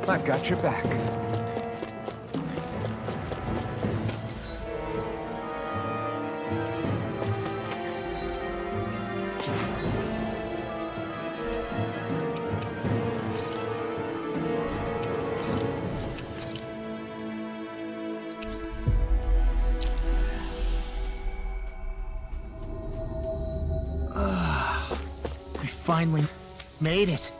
I've got your back. We finally made it.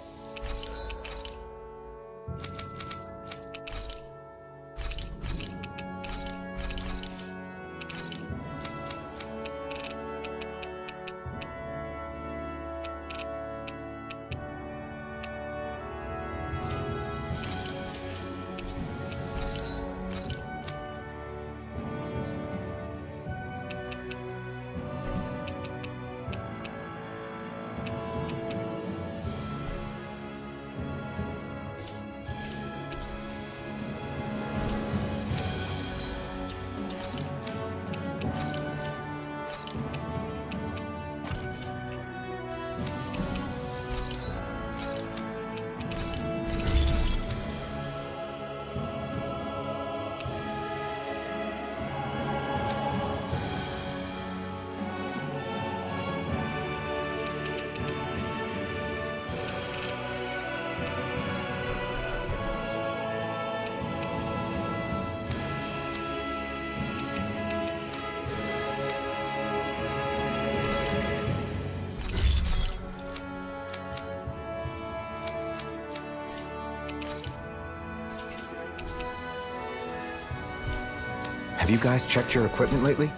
Have you guys checked your equipment lately?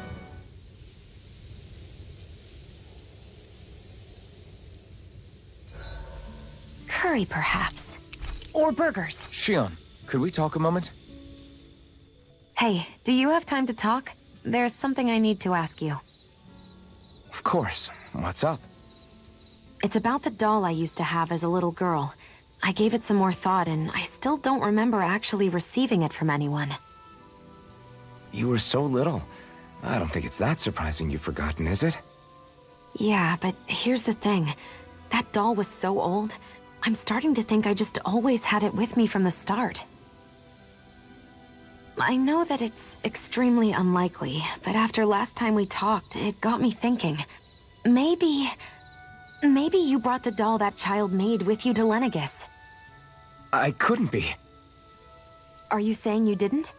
Curry, perhaps. Or burgers. Shion, could we talk a moment? Hey, do you have time to talk? There's something I need to ask you. Of course. What's up? It's about the doll I used to have as a little girl. I gave it some more thought, and I still don't remember actually receiving it from anyone. You were so little. I don't think it's that surprising you've forgotten, is it? Yeah, but here's the thing. That doll was so old, I'm starting to think I just always had it with me from the start. I know that it's extremely unlikely, but after last time we talked, it got me thinking. Maybe you brought the doll that child made with you to Lenegis. I couldn't be. Are you saying you didn't?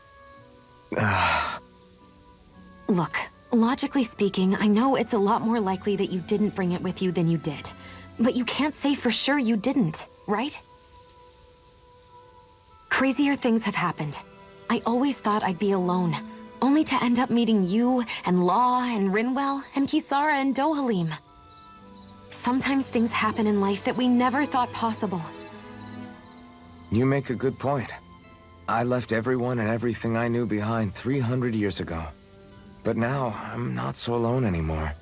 Look, logically speaking, I know it's a lot more likely that you didn't bring it with you than you did. But you can't say for sure you didn't, right? Crazier things have happened. I always thought I'd be alone, only to end up meeting you, and Law, and Rinwell, and Kisara, and Dohalim. Sometimes things happen in life that we never thought possible. You make a good point. I left everyone and everything I knew behind 300 years ago. But now, I'm not so alone anymore.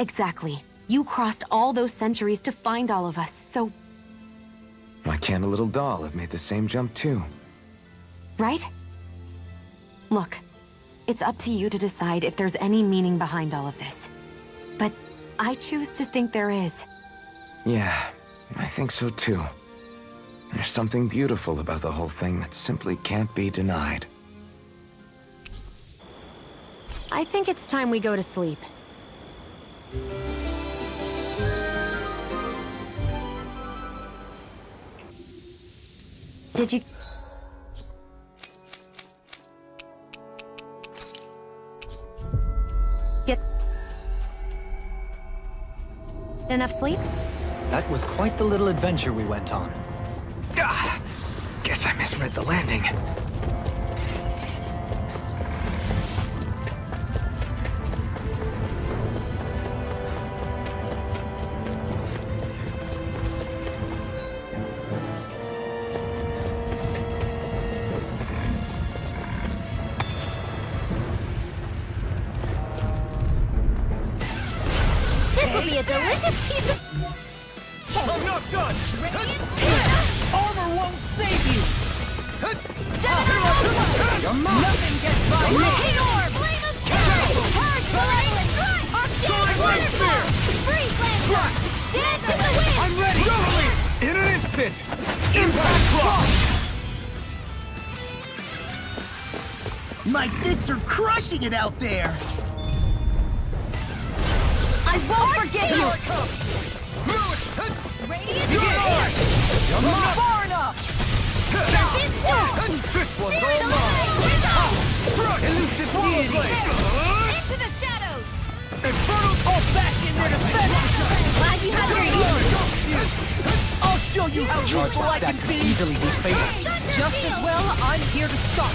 Exactly. You crossed all those centuries to find all of us, so... Why can't a little doll have made the same jump too? Right? Look, it's up to you to decide if there's any meaning behind all of this. But I choose to think there is. Yeah, I think so too. There's something beautiful about the whole thing that simply can't be denied. I think it's time we go to sleep. Did you... get enough sleep? That was quite the little adventure we went on. Guess I misread the landing. This will be a delicious piece of... I'm not done! Armor won't save you! My fists are crushing it out there! I won't forget you! Radiant You're not far enough! This one's all mine! Elusive deity! Into the shadows! Infernal old-fashioned their defense! Lie behind your ears! I'll show you how Charge useful I like that can could be! easily be fatal. Just as well, I'm here to stop!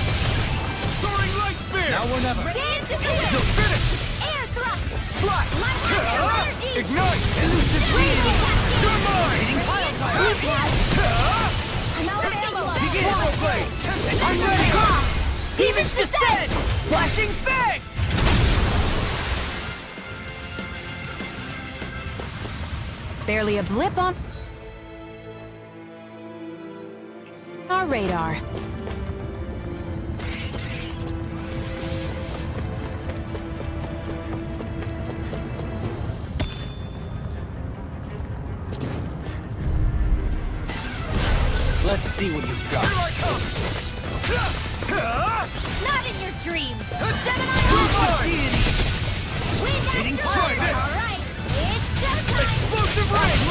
Soaring light spear! Now or never. Radiant to the wind! You're finished! Air thrust! Slot! Light energy! Ignite! Elusive deity! You're mine! I'm out of ammo! Portal blade! I'm ready! Demons descend! Flashing fang! Barely a blip on our radar. Let's see what you've got. Not in your dreams! Gemini! Mine! Wind Try this! Alright, it's showtime! Explosive rain!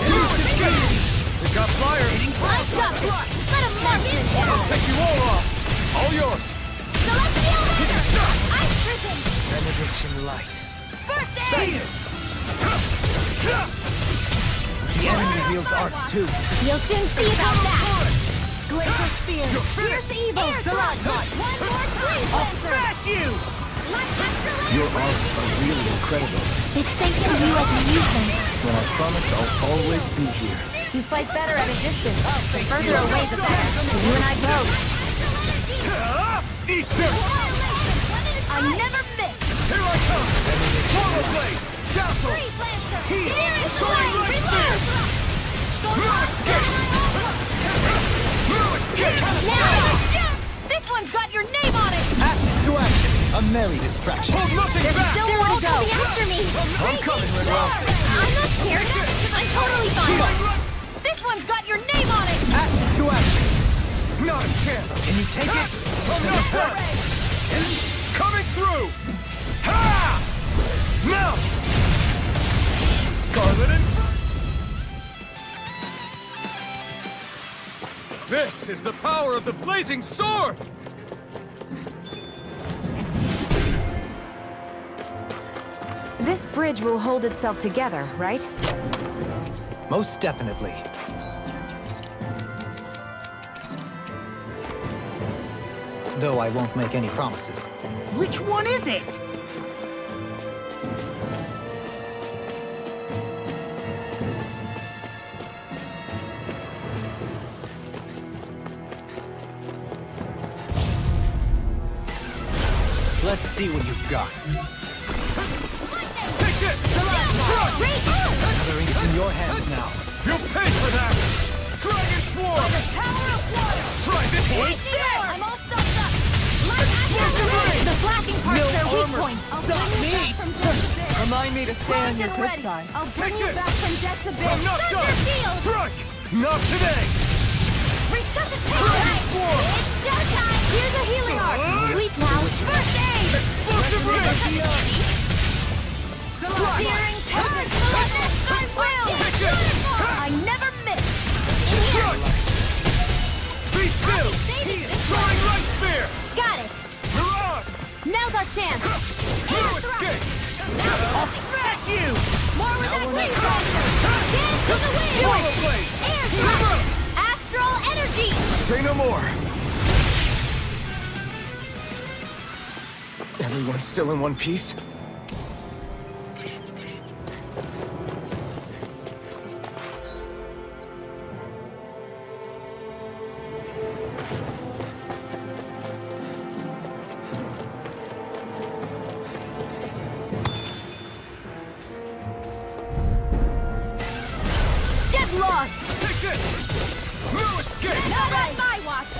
Elusive deity! We got fire! I've got blood! Let him mark his I'll take you all off! All yours! Celestial River! Ice Prison! Benediction light. First aid! The enemy wields arts too. You'll soon see about that! Glacier Spear! Fierce evils! Blood! One more freeze lancer! Smash you! Light astral Your arts are really incredible. It's thanks to you as a mutant. Well, I promise I'll always be here. You fight better at a distance. The further away, the better. You and I both. Eat this! I never miss! Here I come! Portal blade! Dazzle! Freeze lancer! Heat! Here is the Soaring way! light spear! Now! This one's got your name on it! Action to action. A merry distraction. Hold nothing There's back! still more coming after me! I'm coming, Redwell. I'm not scared! I'm totally fine! This one's got your name on it! Action to action. Not a chance! Can you take it? I'm not done! Coming through! Ha! Now! Scarlet and... This is the power of the blazing sword! This bridge will hold itself together, right? Most definitely. Though I won't make any promises. Which one is it? Let's see what you've got. Take this! Another ink's in your hands now. You'll pay for that! Dragon Swarm! Power of water! Try this one! Right there! I'm all stuffed up! Light astral rain! The flashing parts No are weak armor points! can stop me! Remind me to stay on your good Ready. side. I'll bring Take you this. back from death's abyss! I'm not Thunder done! shield! Strike! Not today! Resuscitate! Right. Swarm! It's showtime! Here's a healing art! Sleep now! First aid! Explosive rain! Searing tempest! I will! Take this! I never miss! In here! Strike! Be still! Soaring light spear! Got it! Mirage! Now's our chance! No Air thrust! escape! I'll smash you! More with that wave blaster! Dance to the wind! Portal blade! Air thrust! Astral energy! Say no more. Everyone still in one piece? Get lost! Take this! No escape! Not on my watch!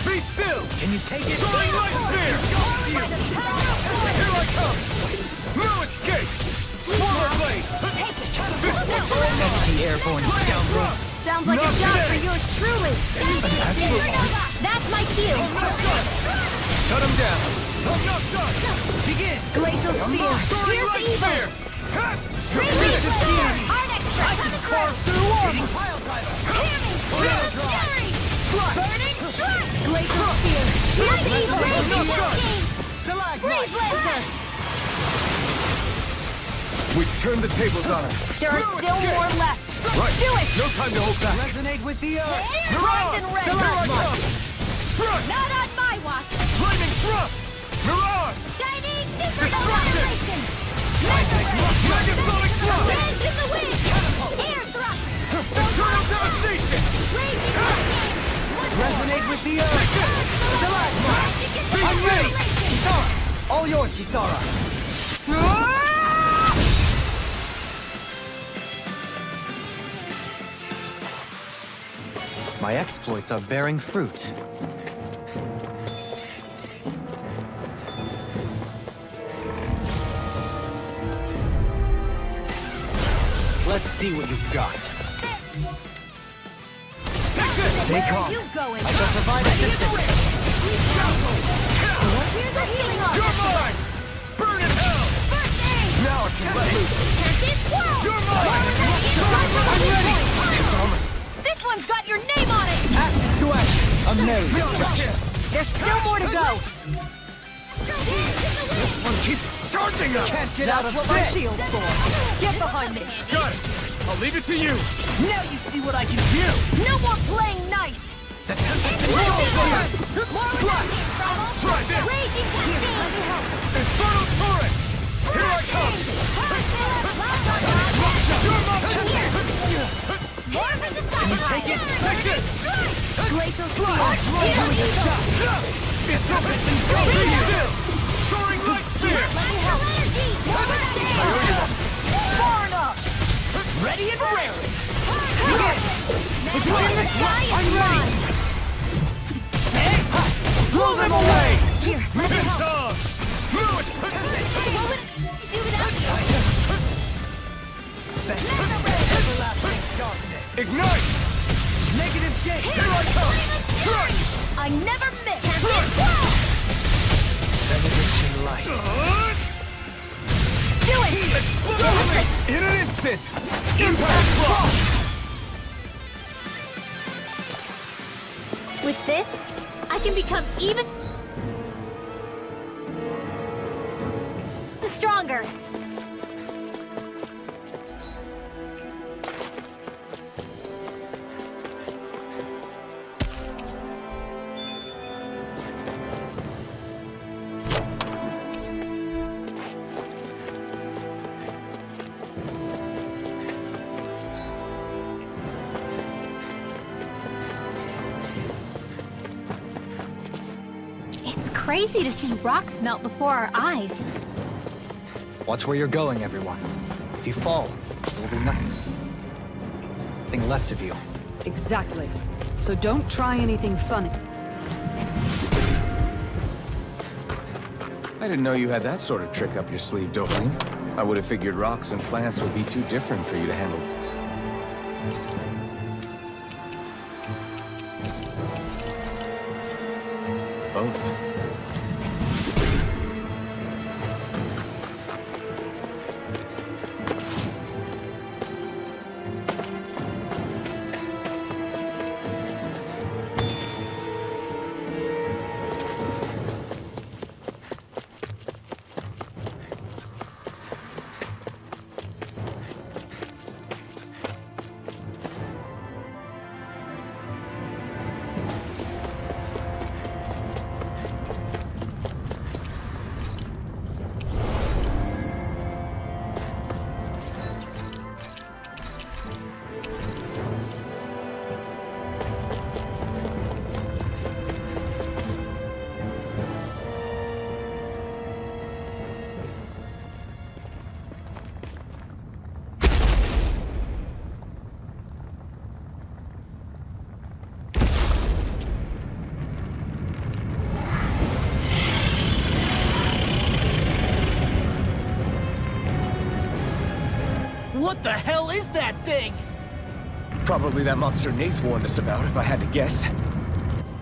Be still! Can you take it? Soaring light spear! By the power of water! Here I come! No escape! Portal blade! Take it! This one's all mine! Pesky airborne scoundrel. Sounds like Not a job today. for you Yours truly! That's my cue! Shut him down. I'm not done. Begin! Glacial Spear! Here's the evil! Release the fear! Art extra! Carve through armor. Pile driver! Hear me! Feel the fury! Burning strike! Glacial Spear! Here's the evil! Raging cascade! Stalagmite! Freeze laser! We turned the tables on her. There are still more left! Right. Do it! No time to hold back. Resonate with the earth! Rise and red! Stalagmite! Thrust. Not on my watch! Lightning thrust. Mirage. Chinese super annihilation! Megasonic thrust. Hands in the wind! Air thrust! Eternal devastation. Raging cascade! Resonate with the earth! Stalagmite! I'm ready! Kisara! All yours, Kisara! My exploits are bearing fruit. Let's see what you've got. Stay calm. You going? I shall provide assistance. Here's a healing arm! You're mine. Burn in hell. First aid! Now I can let loose. Cascade swirl! You're mine. I'm ready! It's on. This one's got your name on it! Ashes to ashes. Amazing. There's still more to go! This one keeps charging us. Can't get out That's of what my bed. shield's for. Get behind me. Got it. I'll leave it to you. Now you see what I can do. No more playing nice! The tempest More is Try this. Raging cascade! Infernal torrent. Here I come. You're mine. More for the side! take it? Take it. Glacial Spear! It's open. Be still. Soaring light spear. Far enough! ready and raring. It's in the sky and run! Blow them away! Here, let me help! Dog. Lewis. What would I do without you? Everlasting darkness. Ignite. Negative gate. Here I come. Strike. I never miss! Benediction light. Do it! Explode. In an instant. Impact block. With this, I can become even stronger. It's crazy to see rocks melt before our eyes. Watch where you're going, everyone. If you fall, there will be nothing left of you. Exactly. So don't try anything funny. I didn't know you had that sort of trick up your sleeve, Dohalim. I would have figured rocks and plants would be too different for you to handle. Both. What the hell is that thing? Probably that monster Nath warned us about, if I had to guess.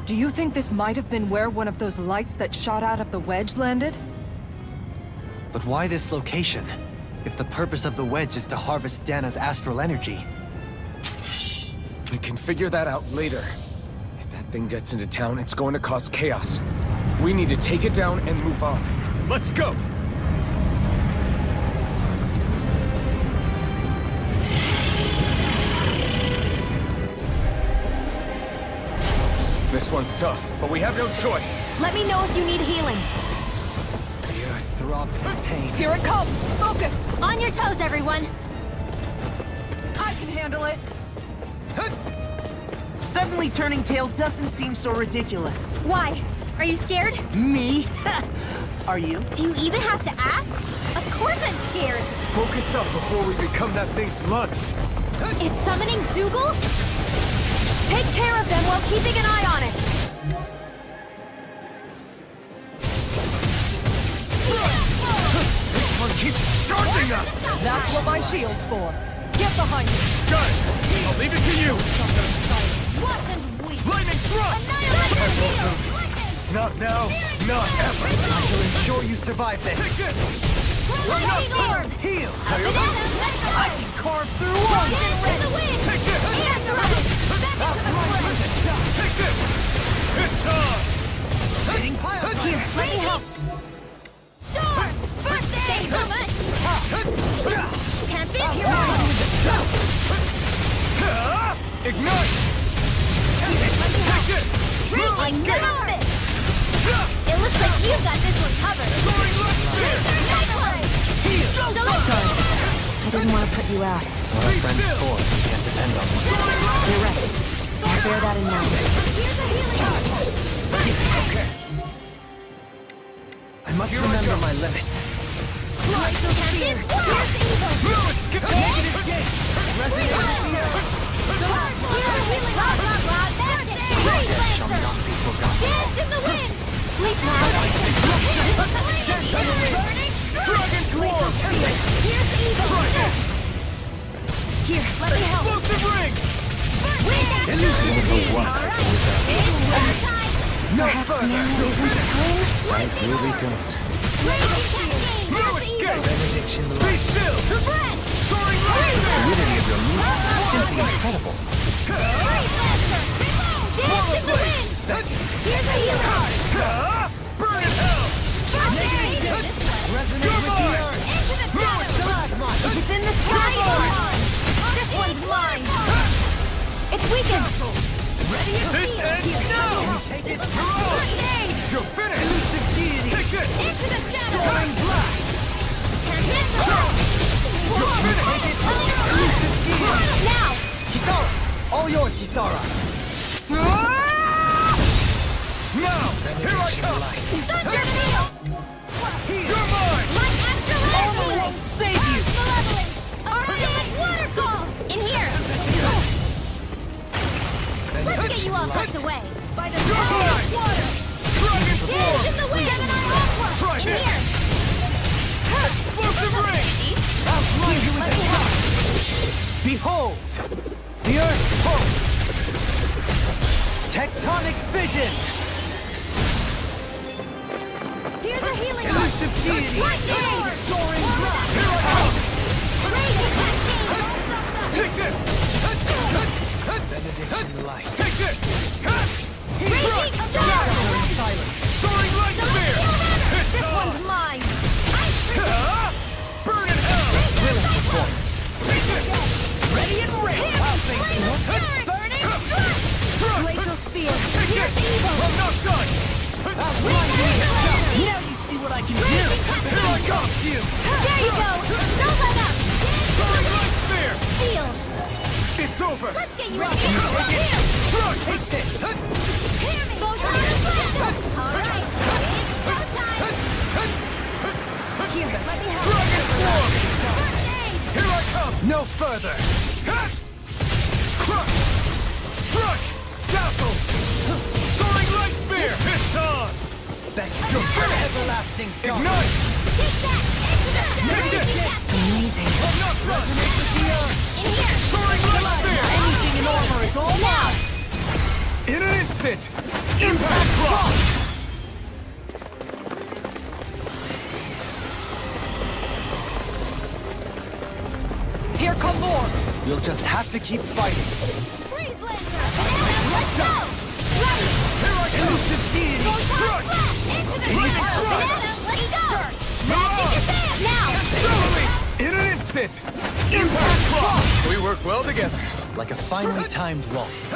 Do you think this might have been where one of those lights that shot out of the wedge landed? But why this location? If the purpose of the wedge is to harvest Dana's astral energy. We can figure that out later. If that thing gets into town, it's going to cause chaos. We need to take it down and move on. Let's go! This one's tough, but we have no choice. Let me know if you need healing. The earth throbs in pain. Here it comes! Focus! On your toes, everyone! I can handle it! Suddenly turning tail doesn't seem so ridiculous. Why? Are you scared? Me? Are you? Do you even have to ask? Of course I'm scared! Focus up before we become that thing's lunch. It's summoning Zoogle? Take care of them while keeping an eye on it! This one keeps charging us! That's what my shield's for. Get behind me! Got it! I'll leave it to you! Watch and weep! Lightning thrust! Not now, not ever! I shall ensure you survive this. Take this! Lightning orb! Heal! I can carve through one! in the wind! Take this! And the right! Back into the front! Take this! It's on! Hitting pile! Here, let me help! Storm! First aid! Thanks so much! Tempest, here I am! Ignite! Take this! I never miss! It looks like you've got this one covered! Soaring left spear! Nice one! Sorry. I didn't want to put you out. What our friends for, we can't depend on one. You're right. I'll bear that in mind. Here's a healing! Okay. I must remember my limits. Tempest, here's evil! Lewis, get the negative gate! Here's a healing! Blah, blah, blah! That's it! Great Shall Lancer! not be forgotten. Dance in the wind! Sleep now! Burning! Dragon Swarm! Here's evil! Here, let me help! Explosive ring! Wind action! Alright! It's time! No Perhaps further! now isn't the time? I really don't. Raging cascade! No Here's the escape! evil! Be still! Breath! Soaring right! Unity of your movement is simply incredible. Great Lancer! Dance in the wind! Here's a healer! Burn in hell! Resonate with the earth! Into the shadows! It's in the sky! This one's mine! It's weakened! Ready to This ends now! Take it! First aid! You're finished! Take this! Into the shadows! Soaring blast! Can't hit the light! Now! Kisara! All yours, Kisara! Now! Here I come! Thunder Needle! You're mine! Light extra Only won't save you! Malevolent! Articulate waterfall! In here! Let's get you all tucked away! By the You're power mine! of water! Dragon Dance Swarm! in the wind! Gemini Aqua! Try In this. here! Explosive ring! I'll blind you with Let me the help! Behold! The earth pulse! Tectonic vision! Here's a healing Elusive deity! Lightning! Soaring blast! Here I come! Raging cascade! Take this! Benediction light. Take this! Raging star! Soaring light spear! It's This on! one's mine! Burn in hell! Take this! Ready and ready! Burning strike! Glacial spear! Take Here's this! evil! I'm not done! Now you see what I can do! Here I come! There you go! Don't let up! Soaring light spear! Seal! It's over! Let's get you up here! Here! Take this! Hear me! Both arms left! Alright! It's go time! Here, let me help! Dragon Swarm! First aid! Here I come! No further! Crush! Struck! Dazzle! Soaring light spear! It's on! That's your everlasting God! Ignite! Take that! Into the Take this! Amazing. I'm not done! In here! Soaring light spear! Anything in Now! In an instant! Impact block! Here come more! You'll just have to keep fighting. Freeze laser! Banana, let's go! Right! Here I come! Elusive deity! Go top flat! Into the ground! Banana, let's go! Magic advance! Now! In an instant! Impact block! We work well together. Like a finely timed waltz.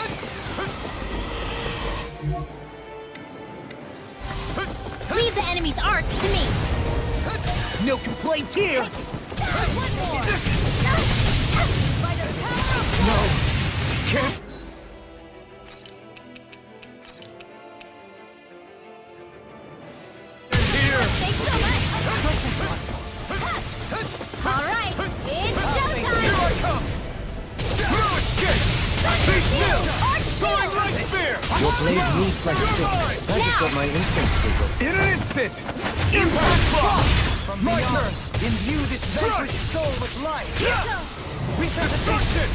Leave the enemy's arts to me! No complaints here! One more! By the power of No! Can't... Here! Thanks so much! Alright, it's Here showtime! I come! Throw it, kick! Be still! Soaring light spear! Your blade moves like You're silk. mine! That is what my instincts do. In an instant! Impact block! From My beyond, turn! imbue this vanquished soul with light! Destruction!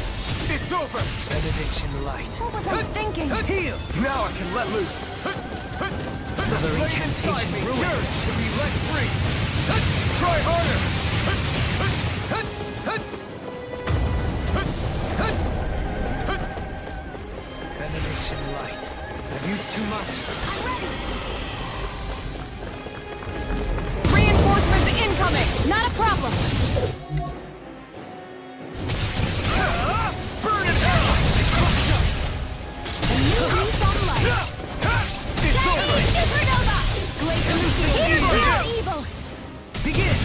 It's over! Benediction light. What was I thinking? Heal! Now I can let loose! Another Blade inside incantation me ruined. yearns to be let free! Try harder! Benediction light. I've used too much. Reinforcements incoming! Not a problem! Burn in hell! New leaf on life! It's over! Supernova! Here's evil! Begin!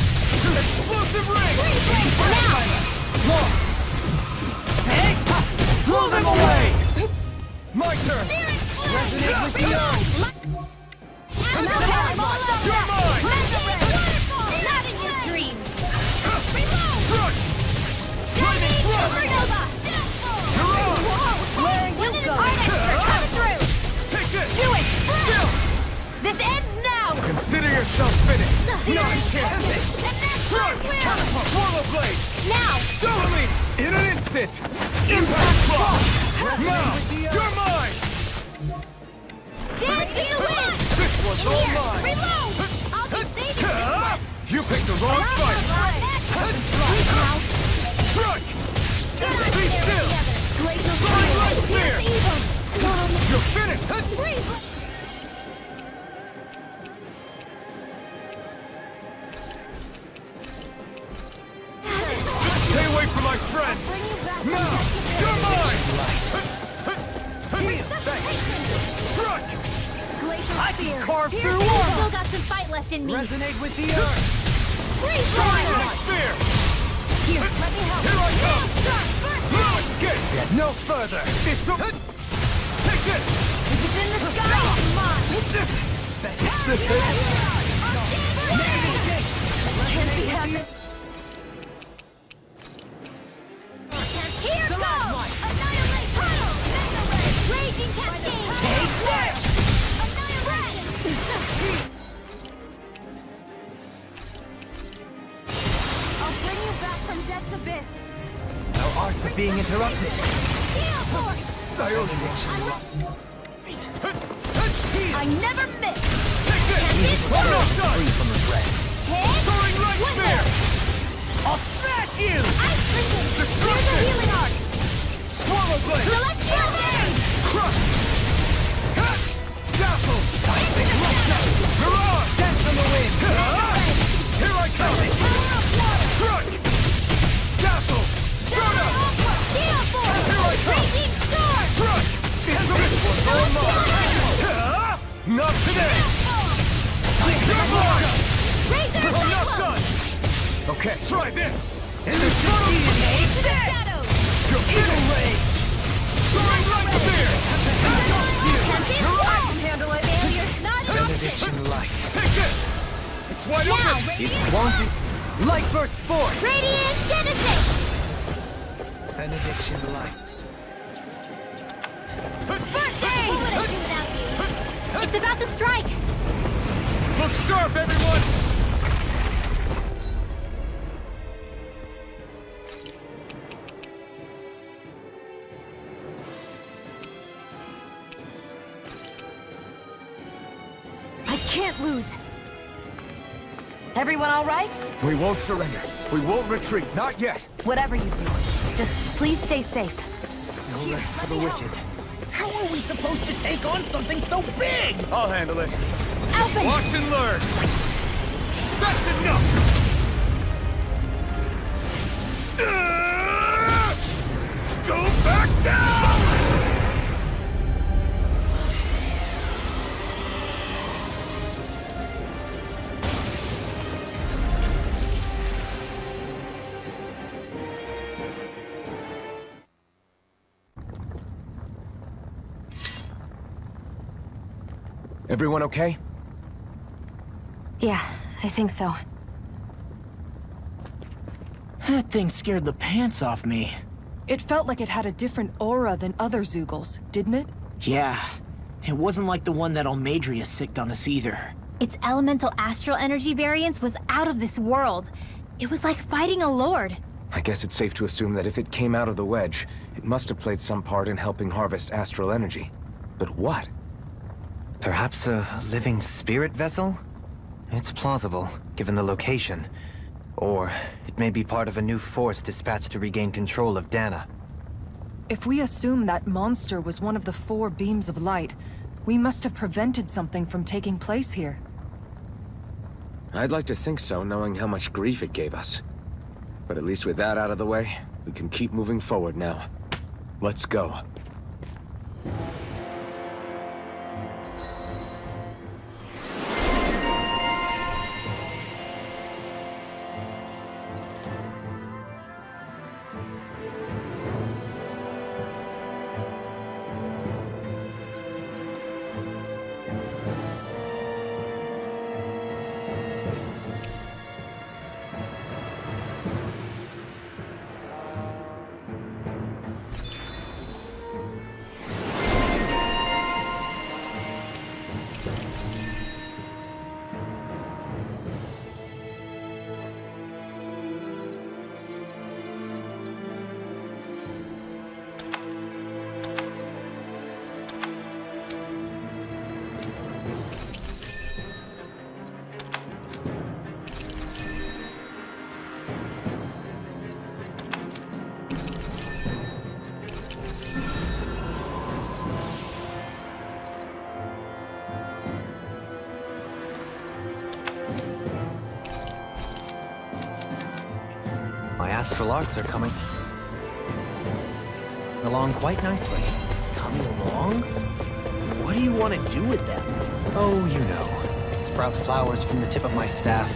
Explosive ring! Now! Hey! Blow them away! My turn! Resonate with the earth! You're mine! Not in your dreams! Struck! Lightning thrust! Supernova! You're on! Where you go? Our expert, come through! Take this! Do it! Still! This ends now! Consider yourself finished! No, you can't! And that's Strike! will! Catapult! Swallow blade! Now! Doubling! In an instant! Impact block! Now! You're mine! Dance to win! This was all Here! mine! Reload! I'll be saving this! You picked the wrong fight! Strike! Be still! Soaring light spear! You're finished! Stay away from my friend! Now! You're mine! Strike! I can carve through Still war! got some fight left in me. Resonate with the earth! Freeze Soaring fire! light spear! Here, let me help. Here I come! No escape! No further! It's over! Take this! If it's in the sky, it's mine. It's the same! Can't be happening. Here goes! Annihilate! Tunnel! Mega Ray! Raging Cascade! Take that! Annihilate! I'll bring you back from death's abyss. Our arts are being interrupted. Heal Force! I never miss! Take this! Can't be Well done! Free from regret. hit! Soaring light spear! I'll smash you! Ice Sprinting! Here's a Destruction! healing arc! Swallow blade! Celestial Game! Crush! Cut! Dazzle! You're on! Death from the wind! Here I come! Struck! Dazzle! Soda! Heal Force! Here I come! Raging Storm! Struck! It's all mine! Not today! You're mine! Razor I'm not Cyclone! done! Okay, try this! Elusive deity! Into the shadows! You're finished! Ray! Soaring light spear! Can't be You're I can handle it! Failure, not an option! Benediction light. Take this! It's wide Now, open! It won't... Light burst forth! Radiant Genesis! Benediction light. First aid! What would I do without you? It's about to strike! Look sharp, everyone! can't lose. Everyone all right? We won't surrender. We won't retreat. Not yet. Whatever you do, just please stay safe. No rest for the wicked. How are we supposed to take on something so big? I'll handle it. Alvin! Watch and learn. That's enough! Go back down! Everyone okay? Yeah, I think so. That thing scared the pants off me. It felt like it had a different aura than other Zeugles, didn't it? Yeah. It wasn't like the one that Almadria sicked on us either. Its elemental astral energy variance was out of this world. It was like fighting a lord. I guess it's safe to assume that if it came out of the wedge, it must have played some part in helping harvest astral energy. But what? Perhaps a living spirit vessel? It's plausible, given the location. Or it may be part of a new force dispatched to regain control of Dana. If we assume that monster was one of the 4 beams of light, we must have prevented something from taking place here. I'd like to think so, knowing how much grief it gave us. But at least with that out of the way, we can keep moving forward now. Let's go. My astral arts are coming along quite nicely. Coming along? What do you want to do with them? Oh, you know. Sprout flowers from the tip of my staff,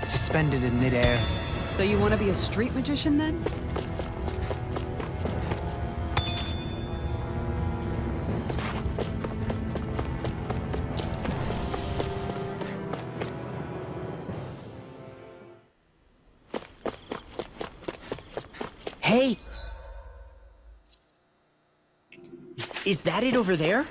suspended in midair. So you want to be a street magician then? Hey! Is that it over there?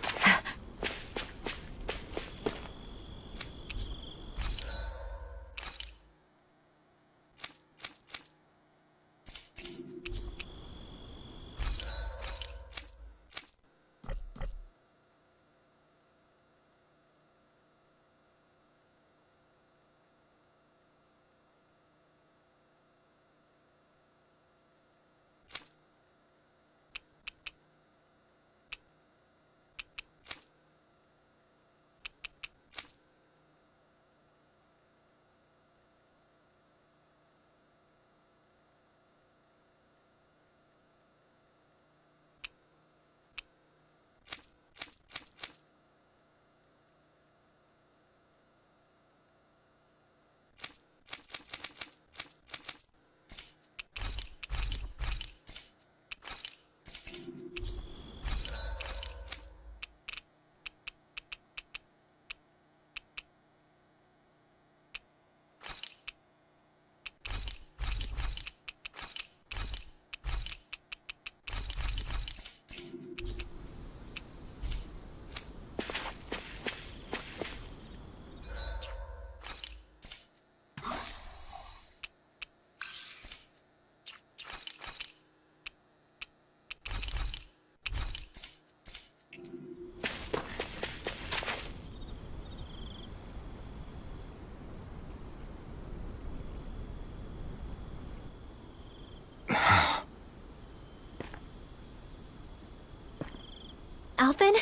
Alphen?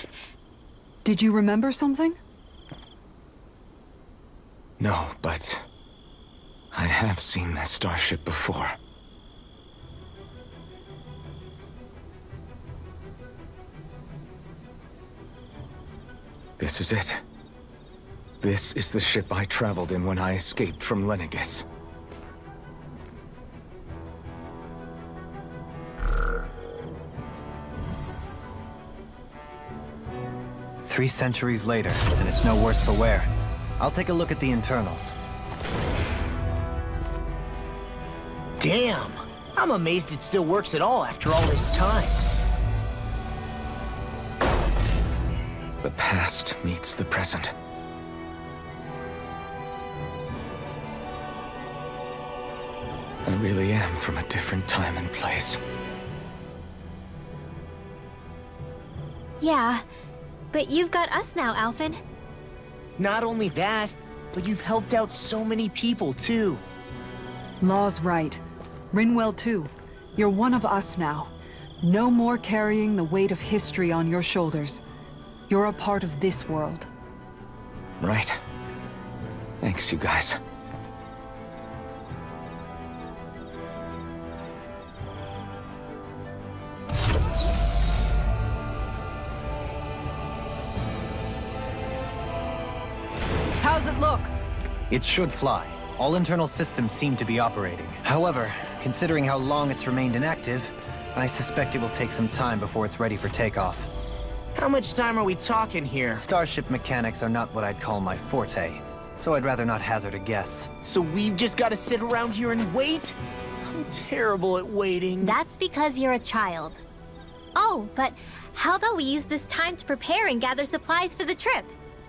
Did you remember something? No, but I have seen this starship before. This is it. This is the ship I traveled in when I escaped from Lenegis. Three centuries later, and it's no worse for wear. I'll take a look at the internals. Damn! I'm amazed it still works at all after all this time. The past meets the present. I really am from a different time and place. Yeah, but you've got us now, Alphen. Not only that, but you've helped out so many people, too. Law's right. Rinwell too. You're one of us now. No more carrying the weight of history on your shoulders. You're a part of this world. Right. Thanks, you guys. How's it look? It should fly. All internal systems seem to be operating. However, considering how long it's remained inactive, I suspect it will take some time before it's ready for takeoff. How much time are we talking here? Starship mechanics are not what I'd call my forte, so I'd rather not hazard a guess. So we've just got to sit around here and wait? I'm terrible at waiting. That's because you're a child. Oh, but how about we use this time to prepare and gather supplies for the trip?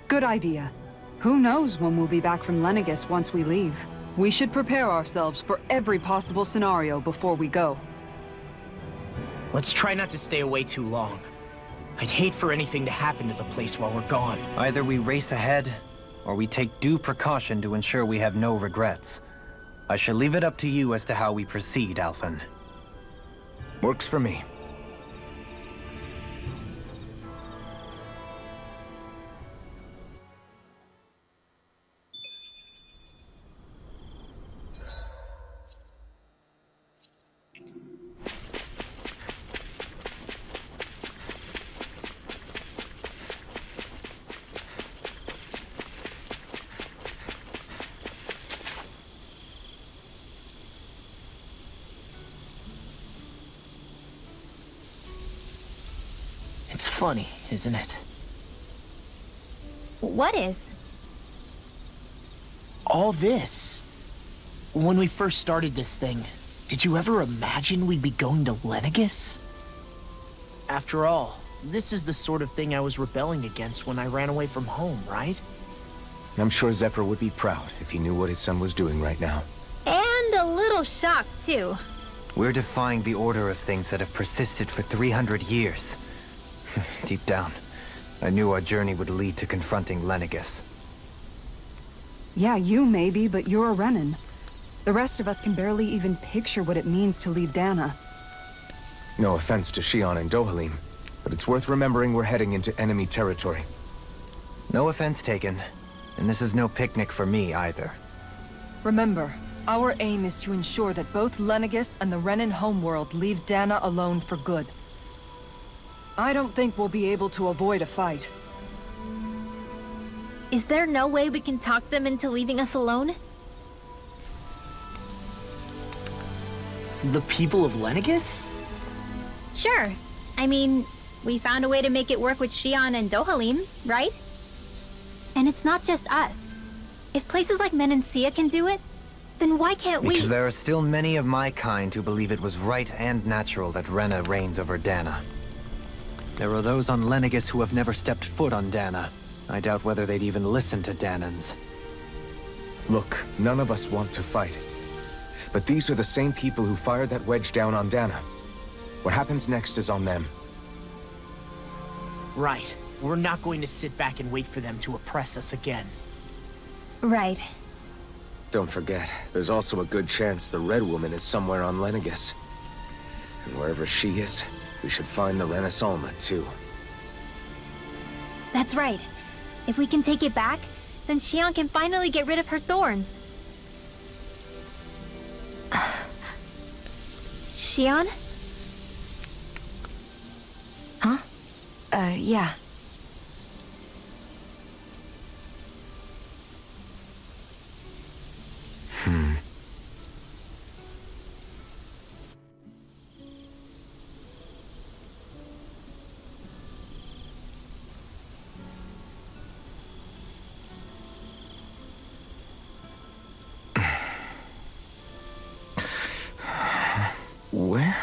Good idea. Who knows when we'll be back from Lenegis once we leave? We should prepare ourselves for every possible scenario before we go. Let's try not to stay away too long. I'd hate for anything to happen to the place while we're gone. Either we race ahead, or we take due precaution to ensure we have no regrets. I shall leave it up to you as to how we proceed, Alphen. Works for me. It's funny, isn't it? What is? All this. When we first started this thing, did you ever imagine we'd be going to Lenegis? After all, this is the sort of thing I was rebelling against when I ran away from home, right? I'm sure Zephyr would be proud if he knew what his son was doing right now. And a little shocked, too. We're defying the order of things that have persisted for 300 years. Deep down, I knew our journey would lead to confronting Lenegis. Yeah, you maybe, but you're a Renan. The rest of us can barely even picture what it means to leave Dana. No offense to Shion and Dohalim, but it's worth remembering we're heading into enemy territory. No offense taken, and this is no picnic for me either. Remember, our aim is to ensure that both Lenegis and the Renan homeworld leave Dana alone for good. I don't think we'll be able to avoid a fight. Is there no way we can talk them into leaving us alone? The people of Lenegis? Sure. I mean, we found a way to make it work with Shion and Dohalim, right? And it's not just us. If places like Menancia can do it, then why can't we? Because there are still many of my kind who believe it was right and natural that Rena reigns over Dana. There are those on Lenegis who have never stepped foot on Dana. I doubt whether they'd even listen to Danans. Look, none of us want to fight. But these are the same people who fired that wedge down on Dana. What happens next is on them. Right. We're not going to sit back and wait for them to oppress us again. Right. Don't forget, there's also a good chance the Red Woman is somewhere on Lenegis. And wherever she is, we should find the Renaissance too. That's right. If we can take it back, then Xion can finally get rid of her thorns. Xion? Huh? Yeah. Where?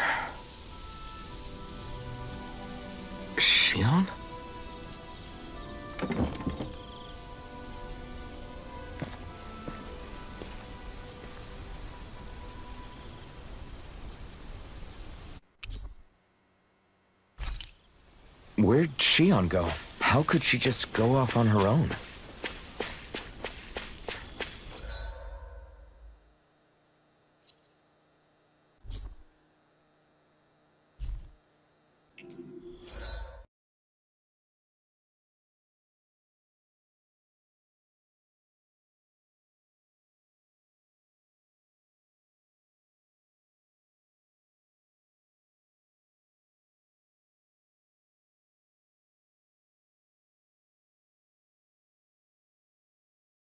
Shion? Where'd Shion go? How could she just go off on her own?